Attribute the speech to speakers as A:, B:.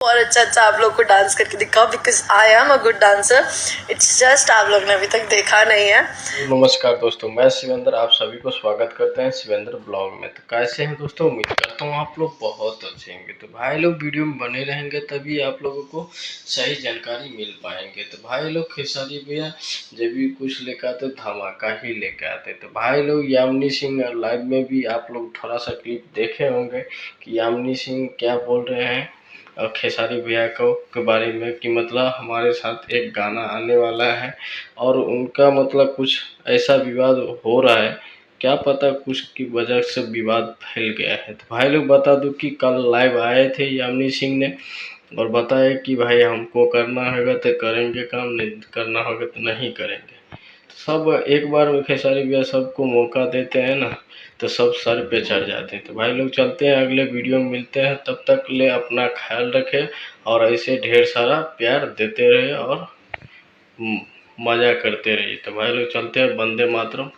A: और अच्छा आप लोग को डांस करके दिखाओ, because I am a good dancer. It's just आप लोग ने अभी तक देखा नहीं है।
B: नमस्कार दोस्तों, मैं शिवेंद्र आप सभी को स्वागत करते हैं शिवेंद्र ब्लॉग में। तो कैसे हैं दोस्तों? उम्मीद करता हूँ आप लोग बहुत अच्छे होंगे। तो भाई लोग वीडियो में बने रहेंगे तभी आप लोगों को सही जानकारी मिल पाएंगे। तो भाई लोग खेसारी भैया जब भी कुछ लेकर आते धमाका ही लेकर आते। तो भाई लोग यामिनी सिंह लाइव में भी आप लोग थोड़ा सा क्लिप देखे होंगे कि यामिनी सिंह क्या बोल रहे हैं और खेसारी भैया को के बारे में कि मतलब हमारे साथ एक गाना आने वाला है और उनका मतलब कुछ ऐसा विवाद हो रहा है, क्या पता कुछ की वजह से विवाद फैल गया है। तो भाई लोग बता दूं कि कल लाइव आए थे यामिनी सिंह ने और बताया कि भाई हमको करना होगा तो करेंगे काम, नहीं करना होगा तो नहीं करेंगे। तो सब एक बार में खेसारी भैया सबको मौका देते हैं ना, तो सब सर पे चढ़ जाते हैं। तो भाई लोग चलते हैं, अगले वीडियो में मिलते हैं। तब तक ले अपना ख्याल रखें और ऐसे ढेर सारा प्यार देते रहे और मज़ा करते रहिए। तो भाई लोग चलते हैं, वंदे मातरम।